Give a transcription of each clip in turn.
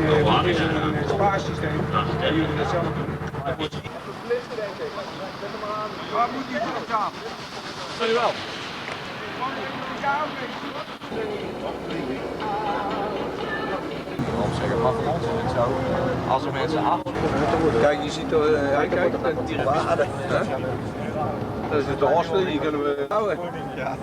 Moet is een spaarsysteem. En jullie dat zelf doen. Dat wordt Verplichten denk ik. Zet hem maar aan. waar moet die voor op tafel? Dankjewel. Zeggen, maar van ons is het zo, als er mensen af... Kijk, je ziet er, kijk, die waarde. Dat is de hostel, die kunnen we houden. Ja.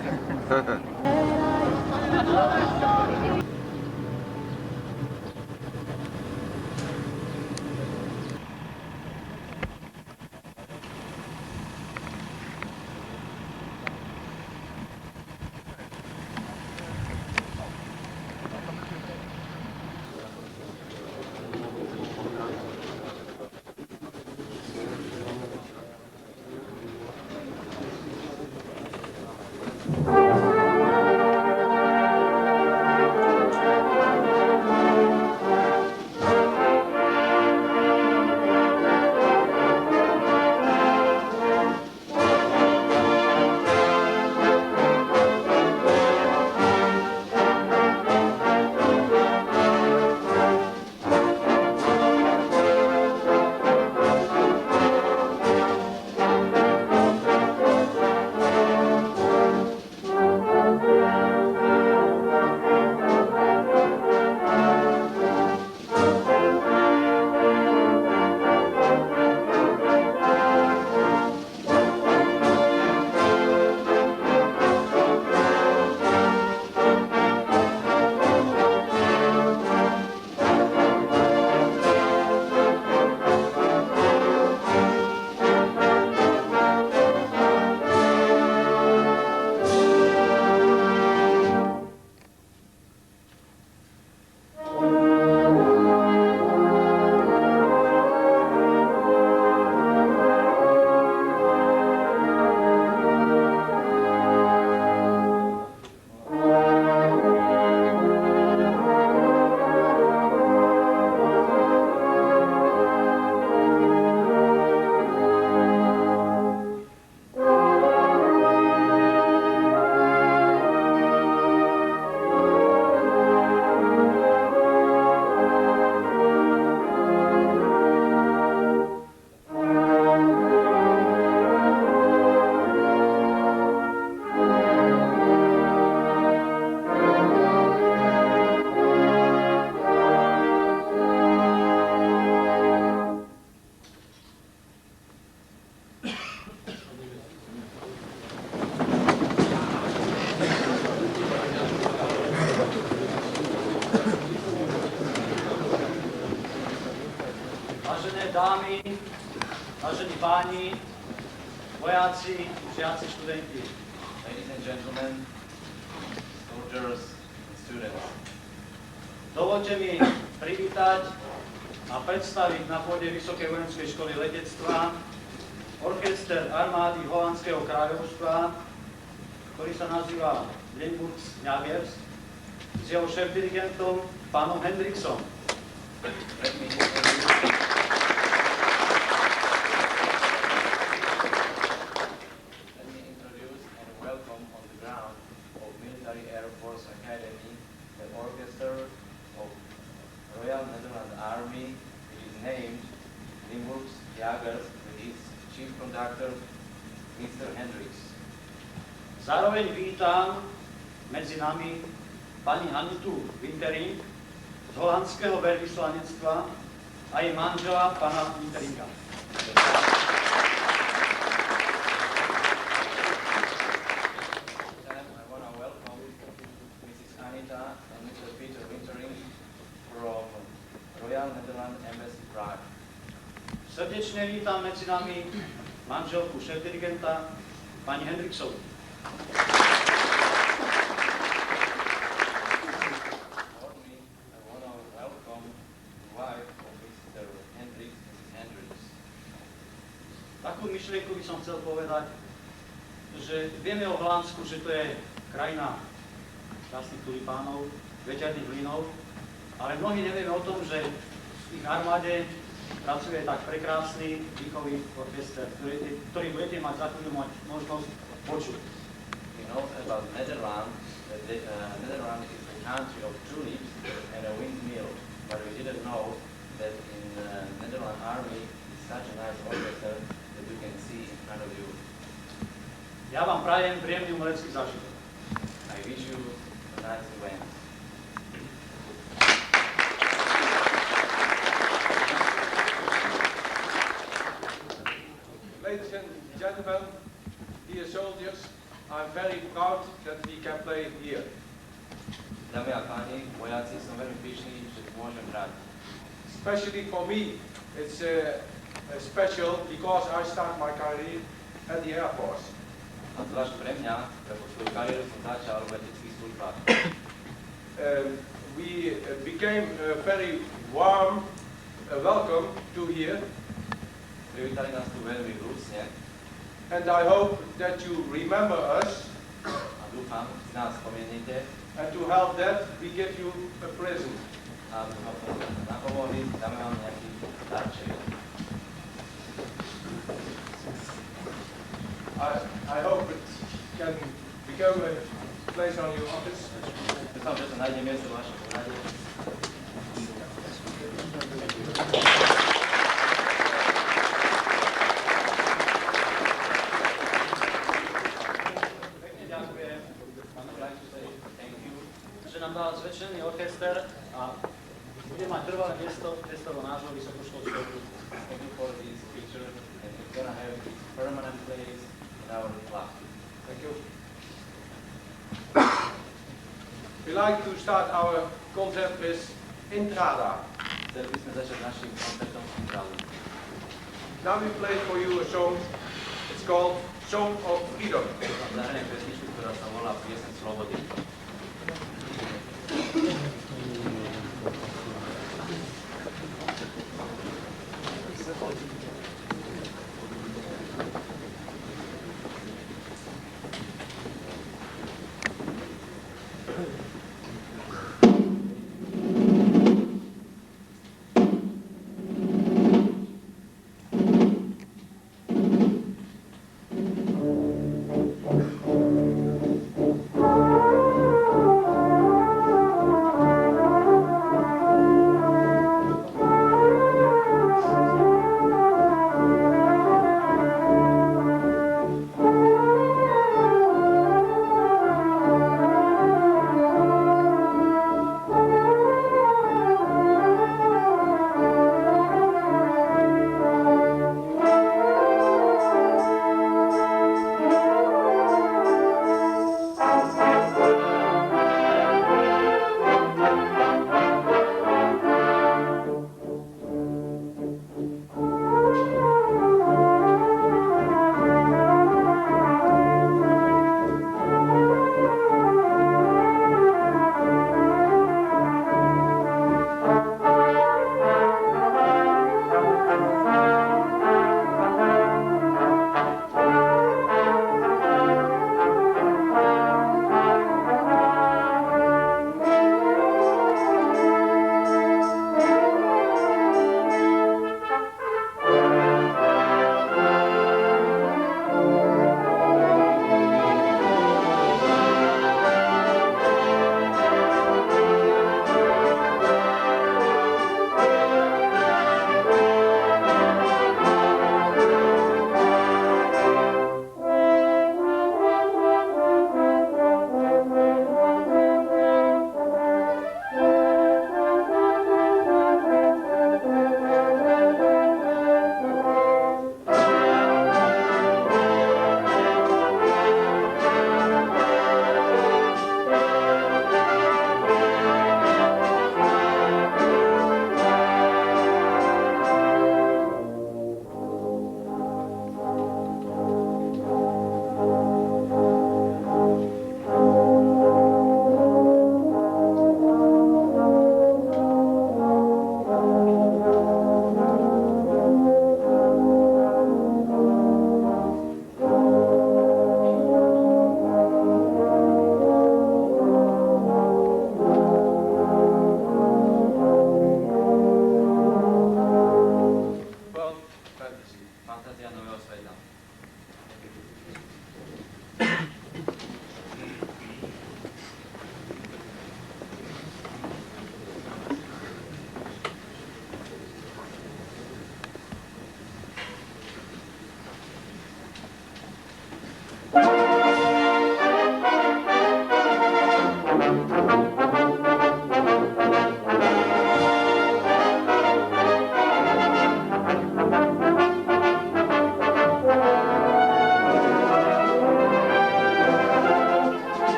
Vážené dámy, vážení páni, vojáci, žiaci, študenti. Ladies and gentlemen, soldiers and students. Dovoľte mi privítať a predstaviť na pôde Vysokej vojenskej školy letectva orchester armády Holandského kráľovstva, ktorý sa nazýva Limburgs Jagers, s jeho šéf-dirigentom pánom Hendriksom. Let me introduce and welcome on the ground of Military Air Force Academy the orchestra of Royal Netherlands Army, which is named Limburgs Jagers, with its chief conductor, Mr. Hendricks. Zároveň vítam medzi nami pani Anitu Wintering z holandského veľvyslanectva a jej manžela pana Winteringa. I want to welcome Mrs. Anita and Mr. Peter Wintering from Royal Netherlands Embassy Prague. Srdečne vítam medzi nami manželku šéf-dirigenta pani Hendriksovu. Takú myšlienku by som chcel povedať, že vieme o Holandsku, že to je krajina krásnych tulipánov, veterných mlynov, ale mnohí nevieme o tom, že v ich armáde pracuje tak prekrásny výchovný orchester, ktorý budete mať za chvíľu možnosť počuť. You know about Netherlands, Netherlands is a country of tulips and a windmill. but we didn't know that in the Netherlands Army is such a nice orchestra that you can see in front of you. Ja vám prajem príjemný umelecký zážitok. I wish you a nice event. Ladies and gentlemen, dear soldiers, I'm very proud that we can play here. Dámy a páni, vojaci, som veľmi pyšný, že tu môžem hrať. Especially for me, it's special because I start my career at the Air Force. A zvlášť pre mňa, lebo svoju kariéru som začal v leteckých službách. We became very warm welcome to here. Privítali nás tu veľmi vrúcne And I hope that you remember us, a dúfam, si nás spomeniete and to help that, we give you a present. a napomohli, dáme vám nejaký darček. I hope it can become a place on your office. Dúfam, že sa nájde miesto v vašom rade. Pekne ďakujem pánu Krajčusovi, že nám dal zväčšený orchester a bude mať trvalé miesto vo nášho vysokoškolskom. Thank you for this picture and it's gonna have its permanent place in our club. Thank you. We like to start our concert with Intrada. Chceli by sme začať našim koncertom v Centrálu. Now we play for you a song. It's called Song of Freedom. Zahrajem pesničku, ktorá sa volá Pieseň slobody.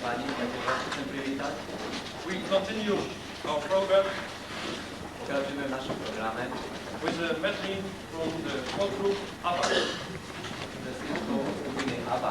Pani, takže vás chcem privítať. We continue our program Pokračujeme v našom programe with a medley from the folk group ABBA. s písničkou skupiny ABBA.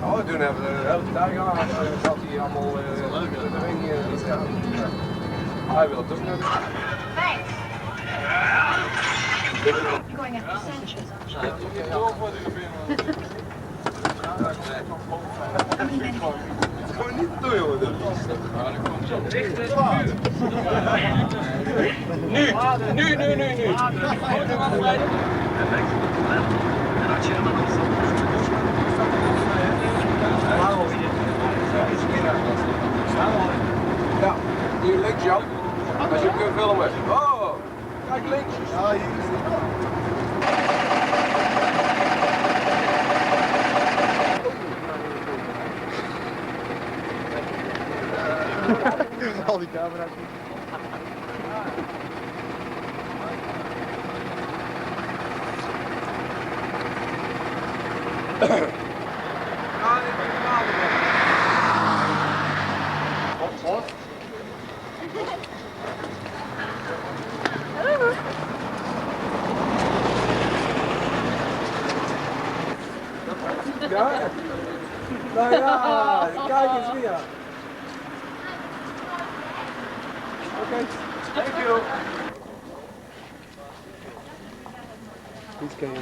Oh, toen hebben we de hele dag aan. Zat hij allemaal de ring. Hij wil het ook niet. Thanks. Going after Sanchez. Gewoon niet doen, jongen. Nu. Ja, hier links, Jan. Als je hem kunt filmen. Oh, kijk links. Ja, hier is het. Al die camera's. Ja? Nou ja, kijk eens weer. Oké, thank you. Iets kan je.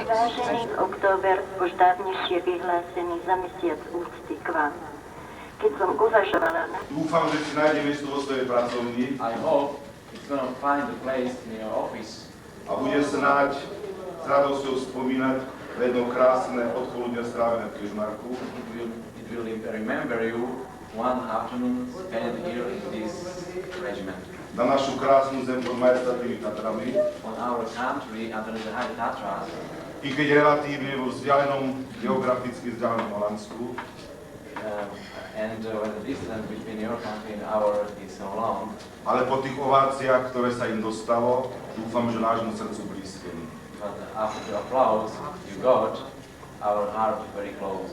Vážený október už dávnejšie vyhlásený za mesiac úcty k vám. Keď som uvažovala na... Dúfam, že si nájde miesto vo svojej pracovni I hope it's gonna find a place in your office a bude snáď s radosťou spomínať na jedno krásne odpoludne strávené v Kežmarku. It will remember you one afternoon spent here in this regiment. Na našu krásnu zem pod majestatnými Tatrami. On our country under the High Tatras. I keď relatívne vo vzdialenom, geograficky vzdialenom Holandsku. And the distance between your country and ours is so long. Ale po tých ováciách, ktoré sa im dostalo, dúfam, že nášmu srdcu blízke. But after the applause you got, our heart very close.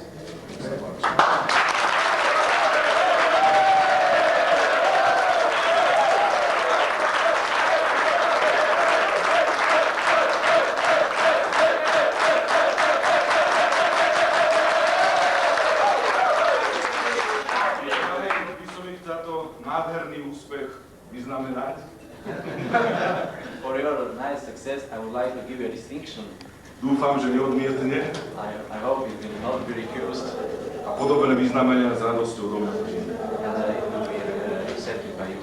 nádherný úspech vyznamenať. For your nice success, I would like to give you a distinction. Dúfam, že neodmietne I hope it will not be refused a podobné vyznamenia s radosťou domietne. and it will be accepted by you.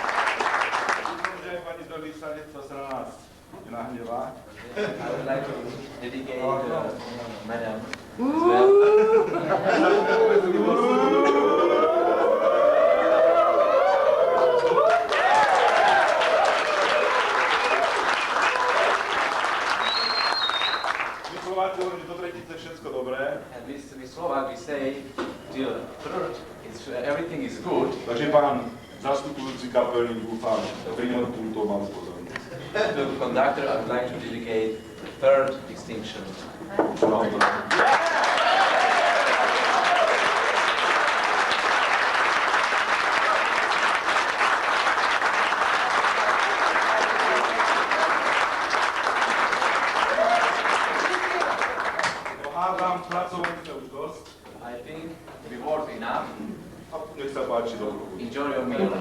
Dúfam, že aj pani veľvyslanectva sa na nás nenahnevá. I would like to dedicate Madam as well. My Slováci hovoríme, že do tretice všetko dobré, And we Slovak, we say till third, everything is good. takže pán zastupujúci kapelník dúfam príjme túto malú pozornosť. To the conductor, I would like to dedicate the third distinction. Hádam, pracovali sme už dosť I think we work enough. a nech sa páči dobrú chuť. Enjoy your meal.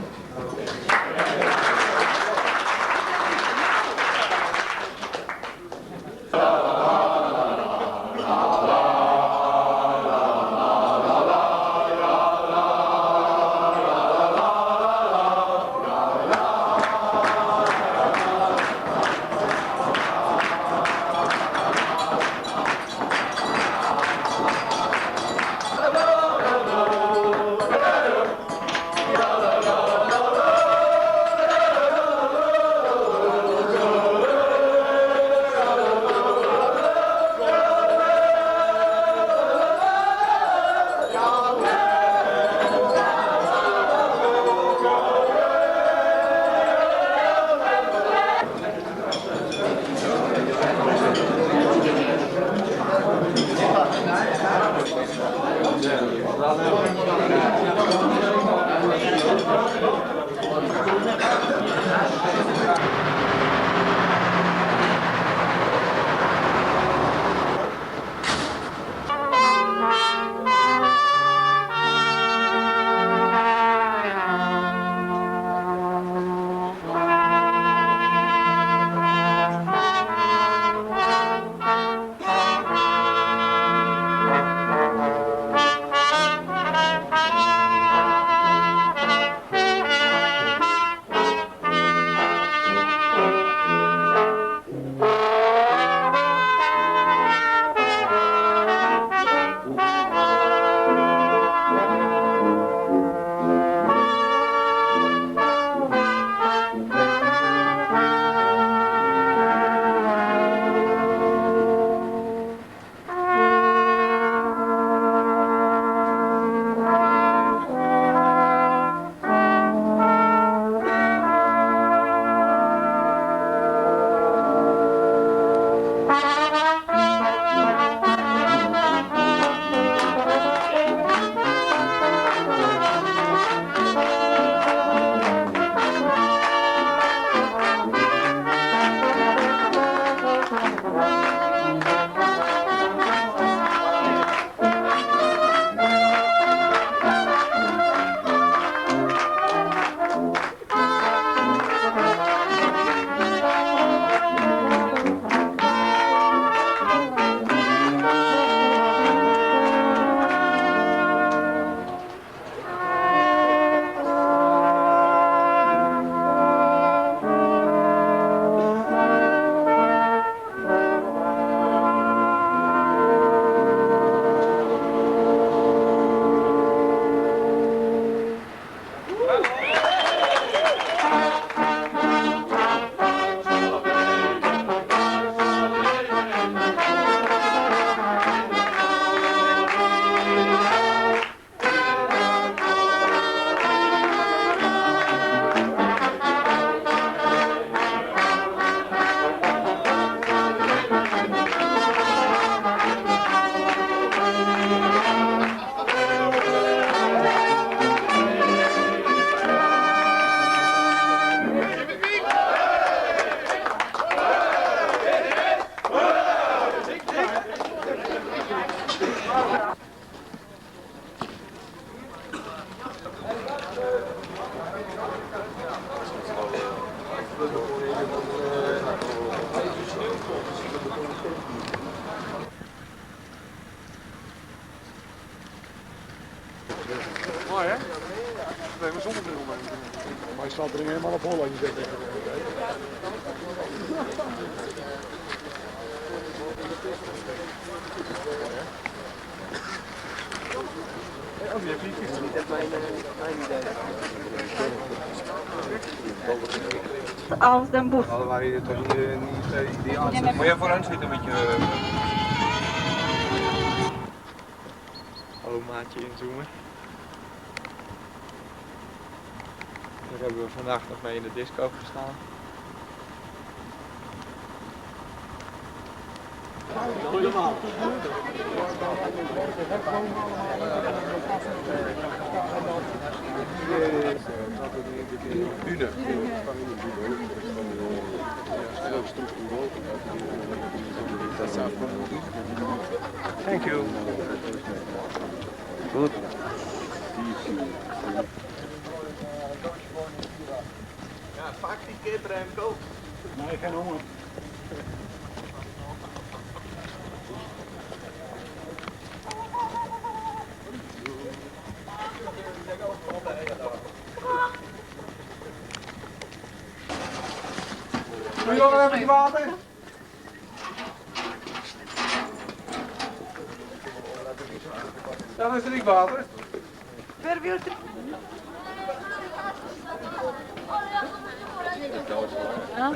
Mooi hè? Nee, maar zonder middel. Maar je staat er helemaal op hol als je zegt. Als Den Bosch. Hadden wij toch niet ideaal. Moet jij vooraan zitten met je... Hallo maatje inzoomen. Daar hebben we vandaag nog mee in de disco gestaan. Goedemorgen. Bühne. Thank you. Goed. Ja, pak die kip Remco. Nee, geen honger. Wil je nog even iets water? Dan is er niet water. Wer wil er? Ja.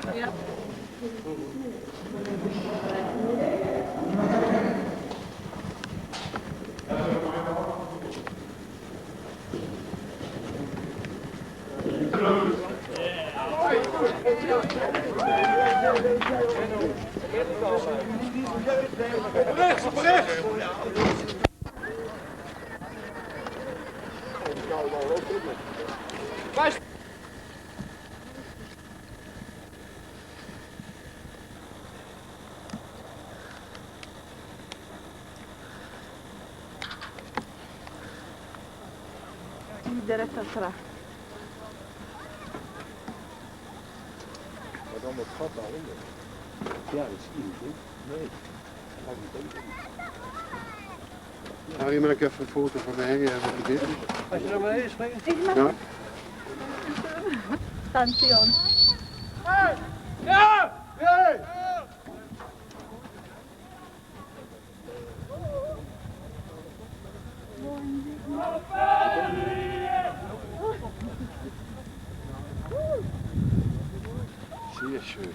Direct atrás. Maar dan dat gat daaronder. Ja, dat zie je niet, hè? Nee. Nou, hier maak ik even een foto van mij. Als je naar beneden springt? Ja. Station. Ja! Nee! Sehr schön.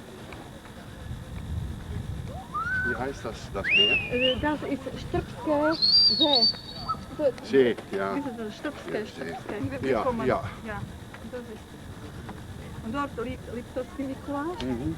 Wie heißt das Meer? Das ist Strpske See. See, ja. Ist es Strpske? Strpske. Ja, ja. Ja, das ist. Und dort liegt das Nikolaus. Mhm.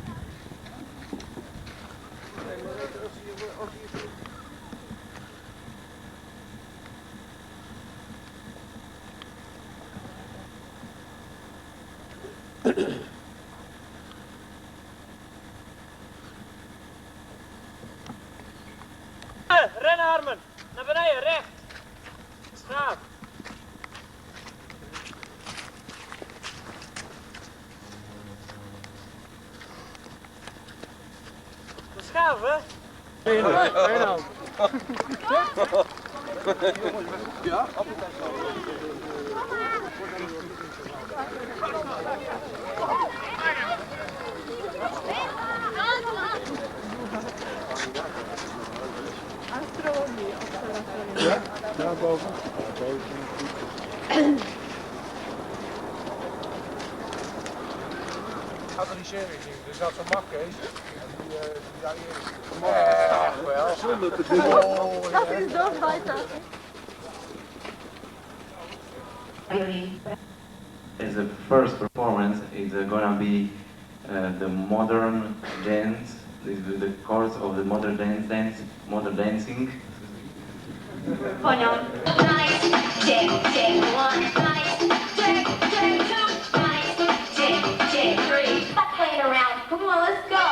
Renarmen, naar beneden, recht. Schaaf. Schaaf, hè? Ja? Ja, daar boven. Gaat er die serie zien, dus dat zo'n mak is. En die daar hier wel. Zonder te doen. Dat is doch weiter. As the first performance is gonna be the modern dance, the course of the modern dancing. Nice, check, check, one, nice, check, check, two, nice, check, check, three. Stop playing around. Come on, let's go.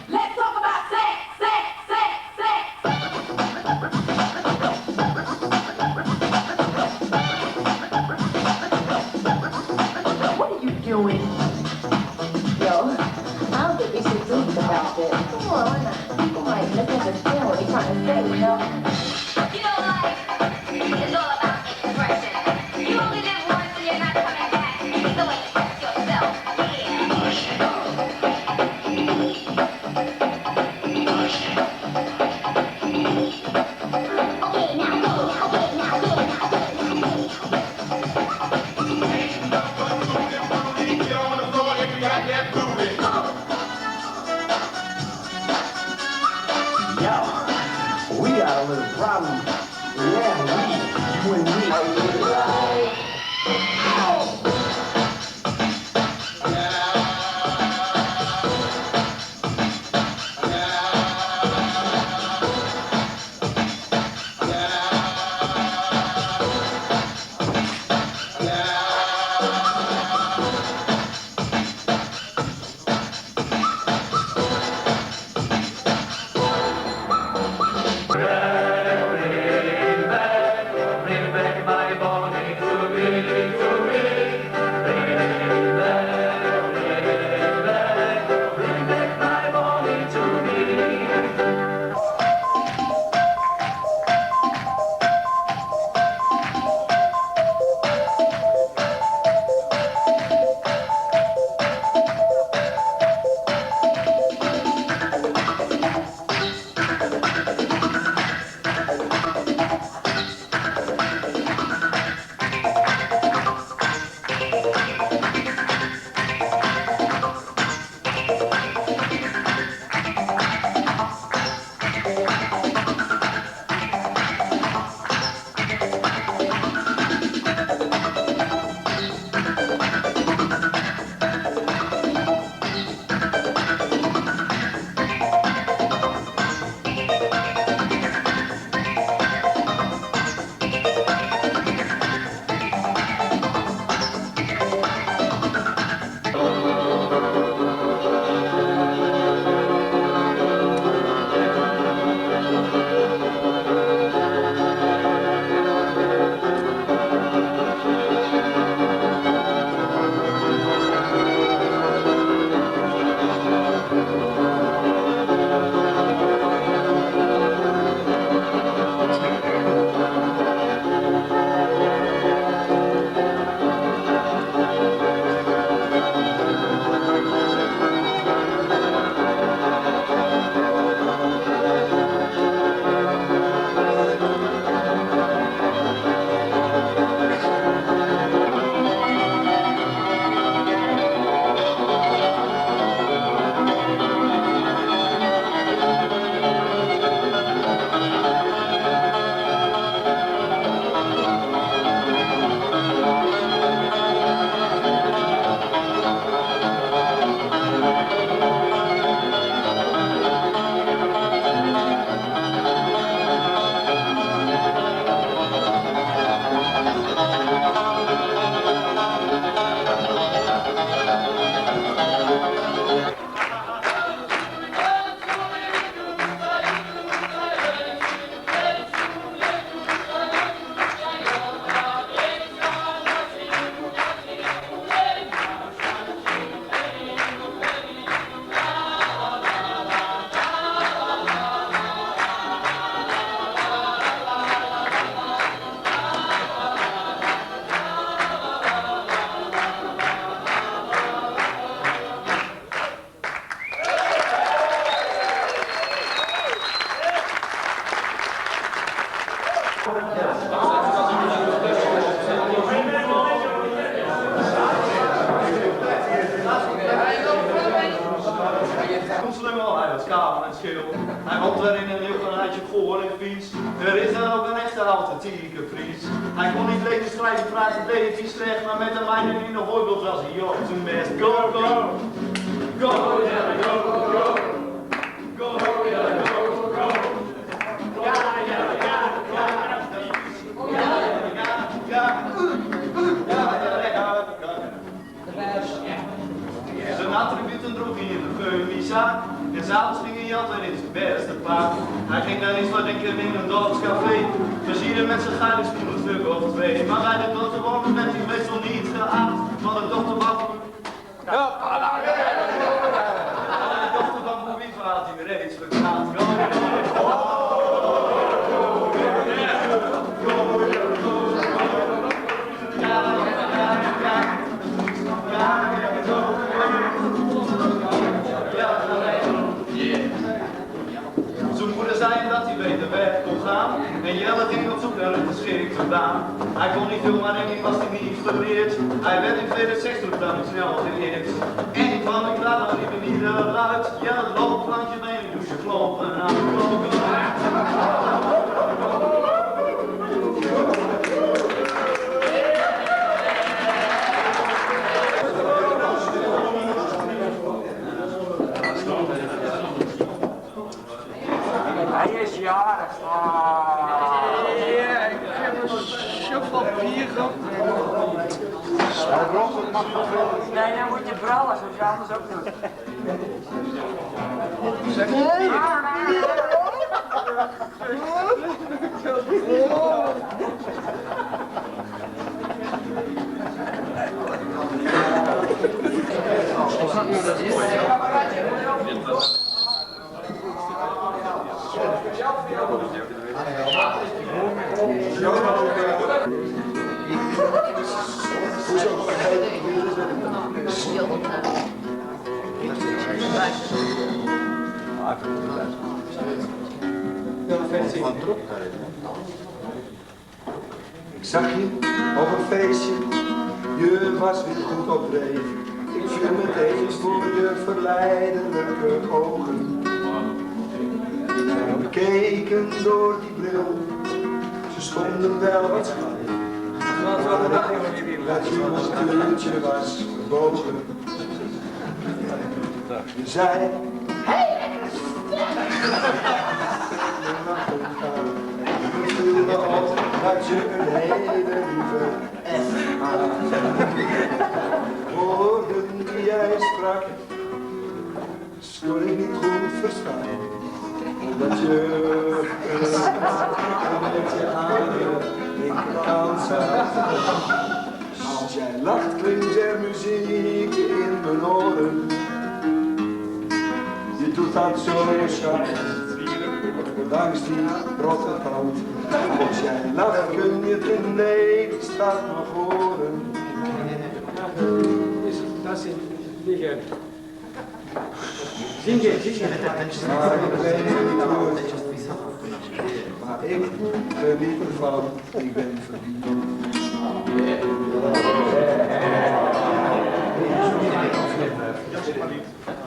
Let's talk about sex, sex, sex, sex. doing? Yo, I don't think we should do about this. Come on, why not? People might misunderstand what he's trying to say, you know? You know, life is all about expression. You only live once and you're not coming back. So express yourself. We got a little problem. Yeah, you and me. Hij woont er in een luchtvaartje voor en fiets. Er is dan ook een echte authentieke Fries. Hij kon niet lezen, schrijven, praten, deed hij slecht, maar met de mijnen in de hooibos was hij op zijn best. Go, go, go, yeah, go, go, go, yeah, go, go, ja, ja, ja, ja, zijn attributen droeg hij in de Geumisa. En s'avonds ging hij altijd in zijn beste paard. Hij ging dan eens wat drinken in een dorpscafé. Versieren met zijn geile schoenen, een stuk of twee. Maar bij de dochter woonde werd hij meestal niet geacht. Want de dochter was geschikt gedaan. Hij kon niet veel, maar denk ik was hij niet geleerd. Hij werd in 2060 dan niet snel geleerd. En ik van de klaar, dan liep hij niet eruit. Ja, loop langs je benen, doe je kloppen aan de klokken. Hij is jarig. Ja, ik heb een sjoeppapier op. Nee, dan moet je brallen, zoals je anders ook doet. Zeg je? Ik zag je op een feestje, je was weer goed op dreef. Ik viel meteen voor je verleidelijke ogen. We keken door die bril, ze stonden wel wat schuin. Dat je een kleurtje was gebogen. Je zei, ik voelde op dat je een hele lieve F had. Woorden die jij sprak, kon ik niet goed verstaan. Omdat je een beetje aan de linkerkant zat. Als jij lacht klinkt er muziek in mijn oren. Je doet dat zo zacht, langs die rotte tand. Als jij lacht kun je het in deze stad nog horen. Dat is liggen. Zing je. Maar ik weet niet hoe het is. Maar ik geniet ervan, ik ben verliefd.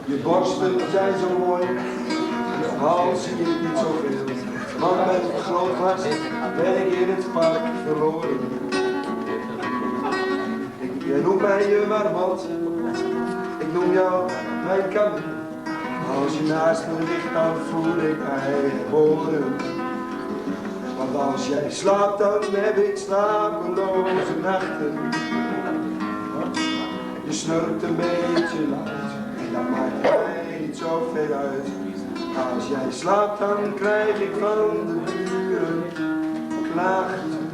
Je borsten zijn zo mooi, je hals zie ik niet zoveel. Want met een groot glas ben ik in het park verloren. Je noemt mij je warmhand, ik noem jou mijn kamer. Als je naast me ligt, dan voel ik mij geboren. Want als jij slaapt, dan heb ik slapeloze nachten. Je snurkt een beetje luid, en dat maakt mij niet zo ver uit. Als jij slaapt, dan krijg ik van de buren klachten.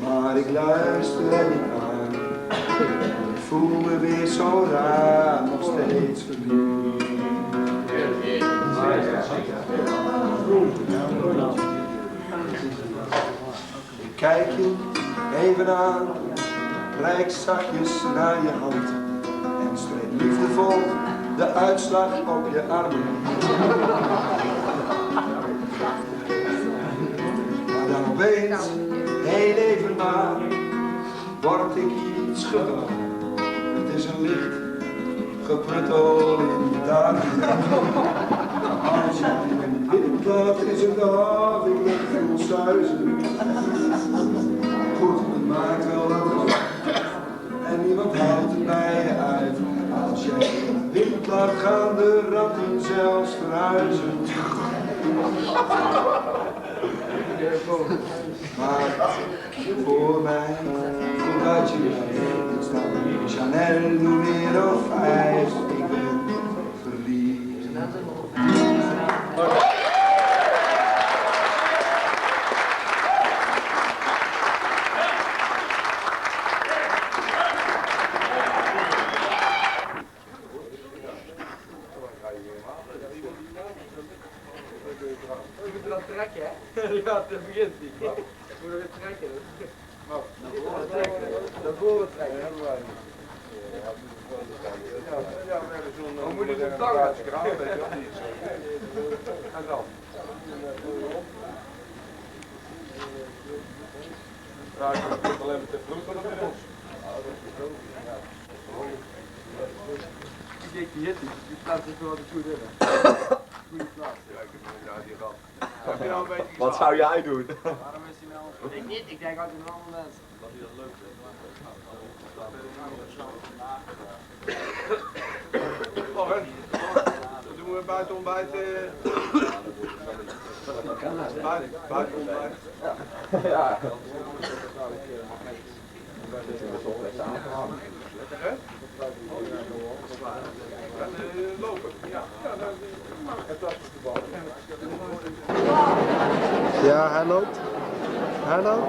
Maar ik luister en ik aan. Ik voel me weer zo raar, nog steeds verliefd. Ik kijk je even aan, reik zachtjes naar je hand en streep liefdevol de uitslag op je armen. Maar dan opeens, heel even maar, word ik iets gedaan. Het is een licht gepruttel in je dagen. Als je een wind laat, is het af, ik ben veel suizen. Goed, het maakt wel wat en niemand houdt het bij je uit. Als jij een wind laat gaan, de ratten zelfs verhuizen. Maar voor mij, voordat je weet, staat Chanel numero 5. Ik ben verliefd. moeten dan trekken, hè? Ja, dat begint niet. We moeten weer trekken. Nou, naar voren trekken. Naar voren trekken. Ja, maar zo'n... Dan moet je de tang uit. En dan? Ja, ik moet alleen met de vloed van de bos. Ik denk die hit niet, die staat er wel goed in. Goeie plaats. Ja, ik heb inderdaad hier gehad. Heb je nou een beetje Wat zou jij doen? Waarom is hij nou? Ik niet, ik denk altijd aan andere mensen. Dat hij dat leuk vindt. Dan doen we buiten ontbijt. Buiten ontbijt. Ja. Hè? Lopen. Ja. Ja, hij loopt. Hij loopt.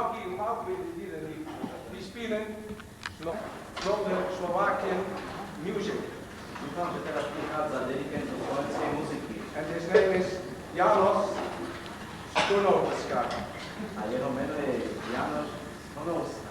Slovakia auch wieder die spielen noch the Slovakian music. Dúfam, že teraz prichádza dirigent do slovenskej muziky. And his name is Janos Stunovska. A jeho meno je Janoš Stonovska.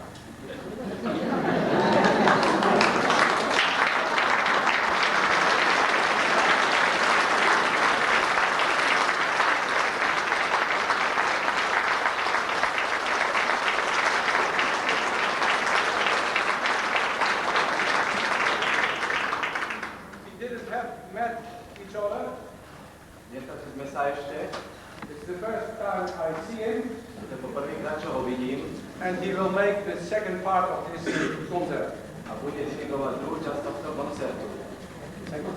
Met each other. Nestretli sme sa ešte. It's the first time I see him. To je poprvýkrát, čo ho vidím. And he will make the second part of this concert. A bude dirigovať druhú časť tohto koncertu. Ďakujem.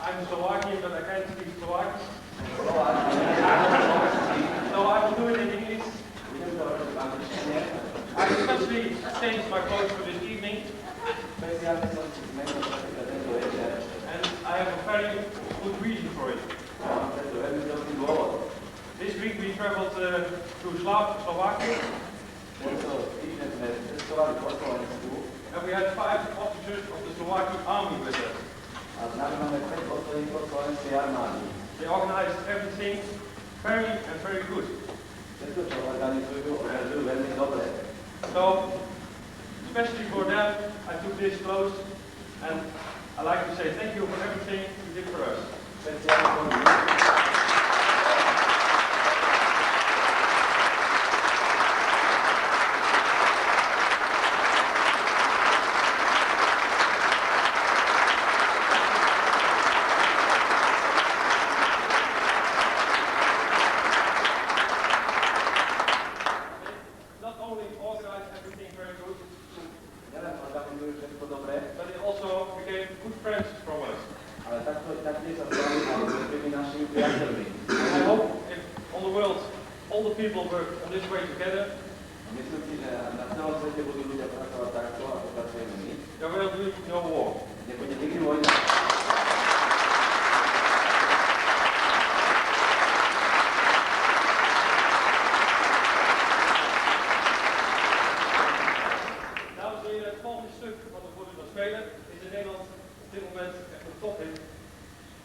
I'm Slovakian, but I can't speak Slovakian. So I will do it in English. I especially changed my clothes for this evening. And I have a very good reason for it. This week we traveled to Slovakia. And we had 5 officers of the Slovakian army with us. They organized everything very good. So, especially for them, I took this clothes, and I like to say thank you for everything you did for us. But they also became good friends from us. And I hope if on the world all the people work on this way together, there will be no war. Dames en heren, het volgende stuk wat we voor u gaan spelen is in Nederland op dit moment echt een tophit.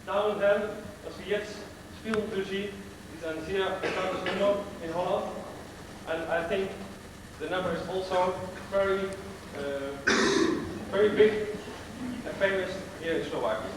Down and Down, als we jetzt spielen für Sie, is een zeer bekende nummer in Holland. And I think the number is also very big and famous here in Slovakia.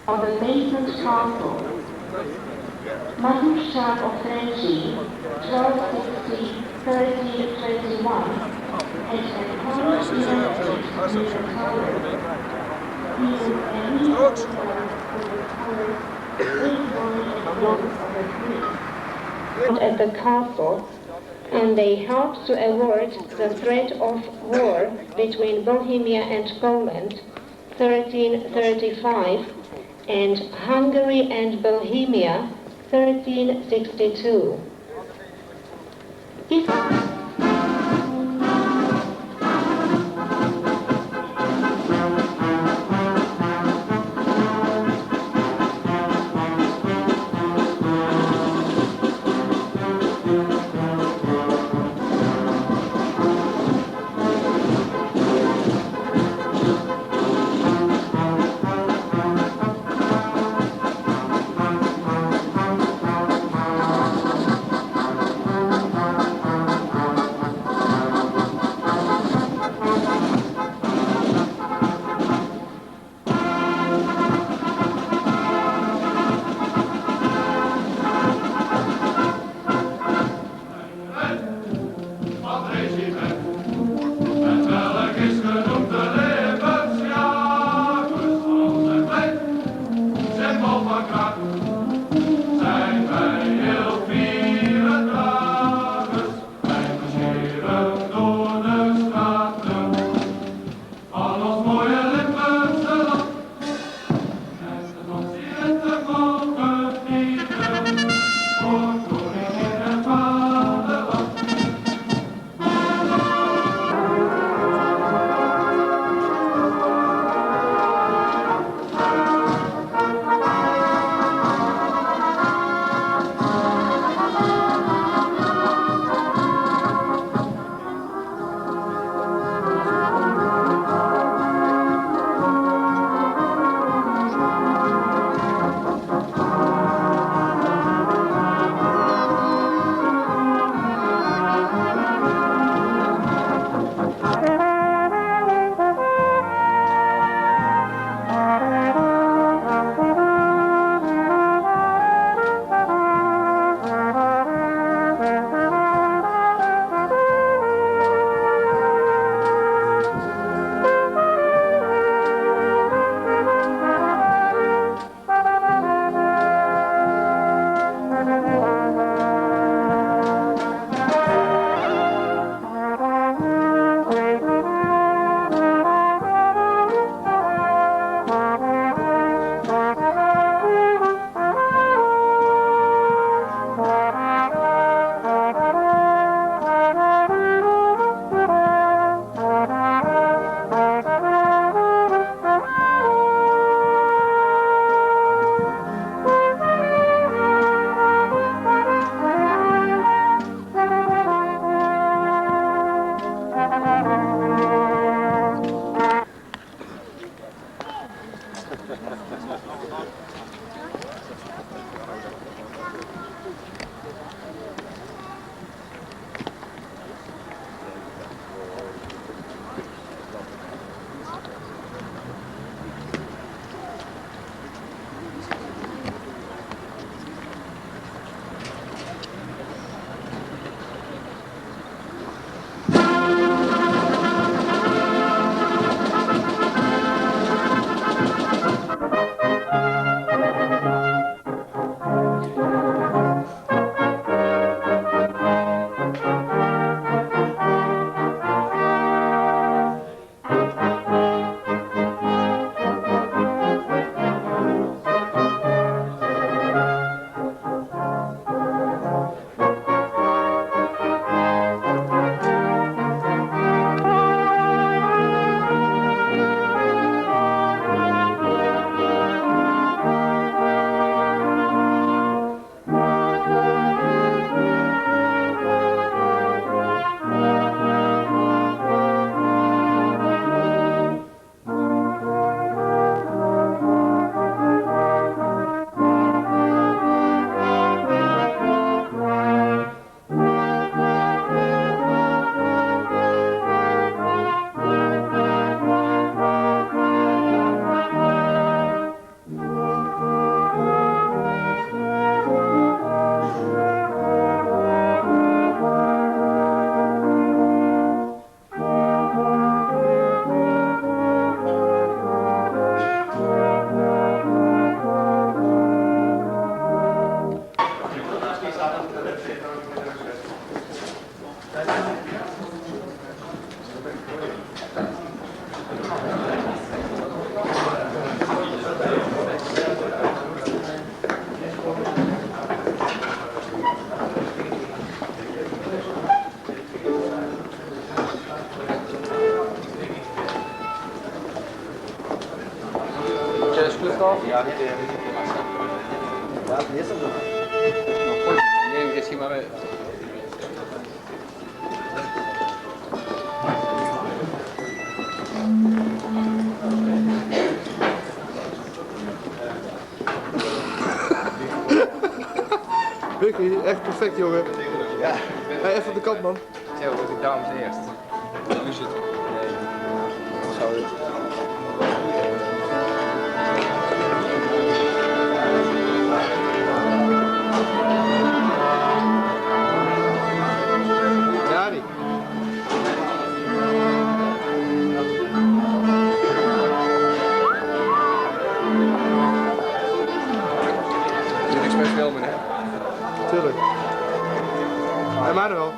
of the Mason's Castle. Madushak of Renji, 1260-1321, had encouraged the elected to the tower. He is a leader of the at the castle, and they helped to avert the threat of war between Bohemia and Poland, 1335, and Hungary and Bohemia, 1362. Ja, nie są to. No chodź, nie wiem, jeśli mamy... Ricky, echt perfect jongen. Ja. Hey, even op de kant man. Ja, dat ik dames eerst. Nu zit het. Nee. Sorry. Jari. Zit niks mee filmen, hè? Tuurlijk. Hey, mij wel.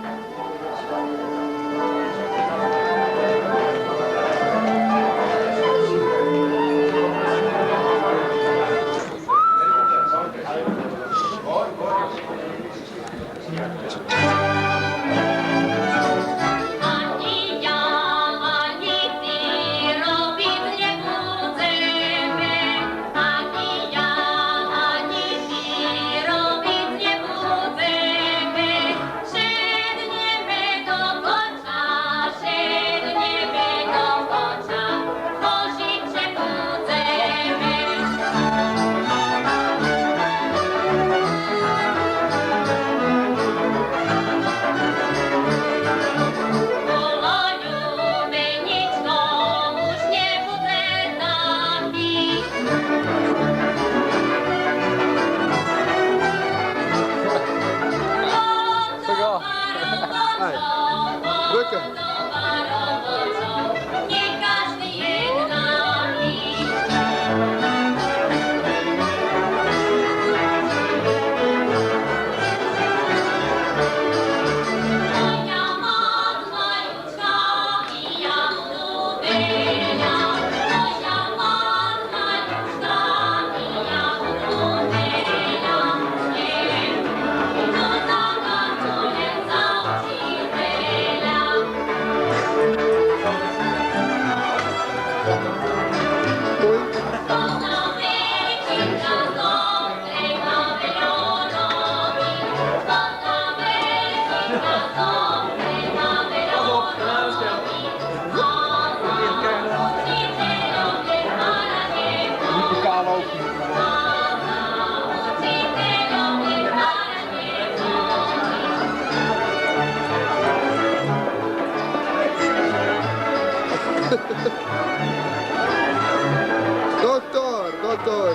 Dokter!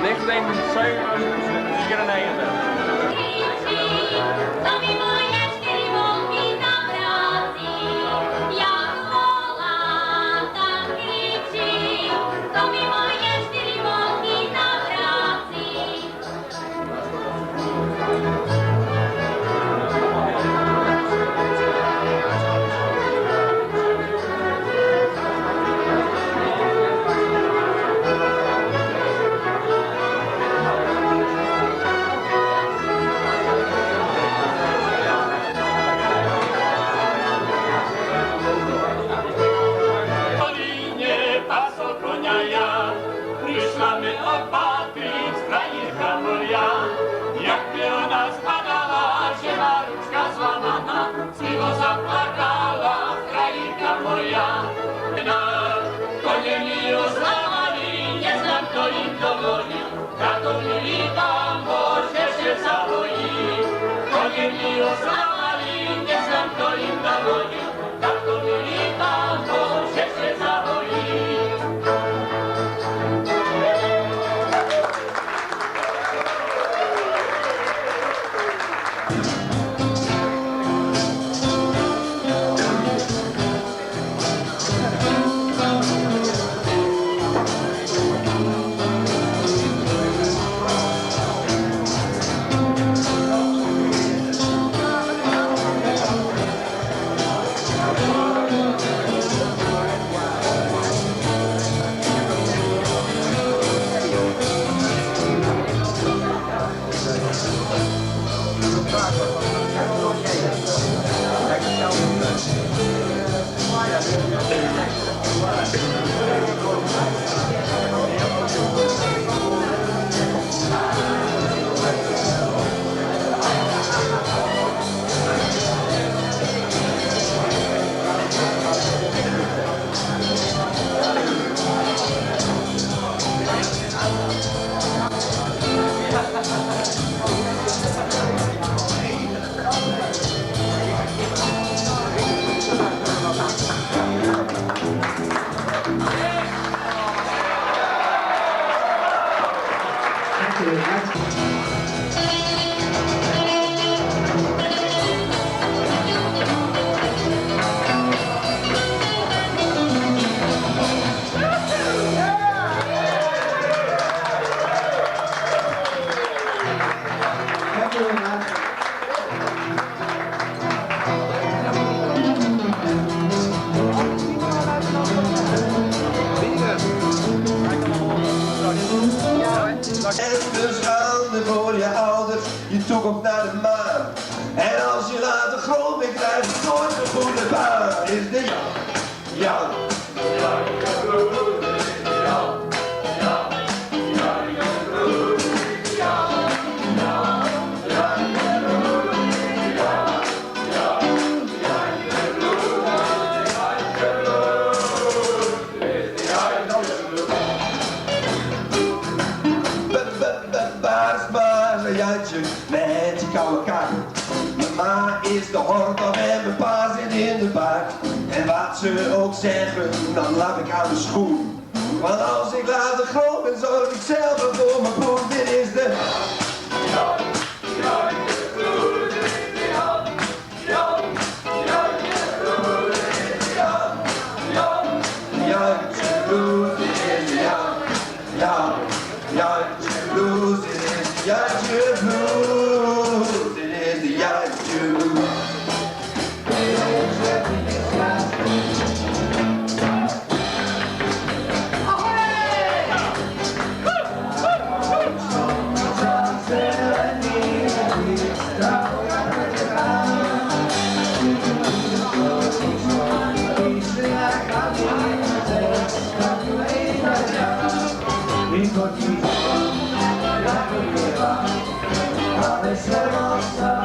Ligt alleen 94. En schande voor je ouders, je toekomst naar de maan. En als je later groot bent, krijg je nooit een goede baan. Is de Jan. Jantje met die koude kaart. Mijn ma is de hortog en mijn pa zit in de baard. En wat ze ook zeggen, dan laat ik aan de schoen. Want als ik later groot ben, zorg ik zelf wel voor mijn poen. Dit is de Jantje Blues, dit is de Jantje Blues, dit is de Jantje Blues, dit is de Jantje Blues, dit is de Jantje Blues. Adesso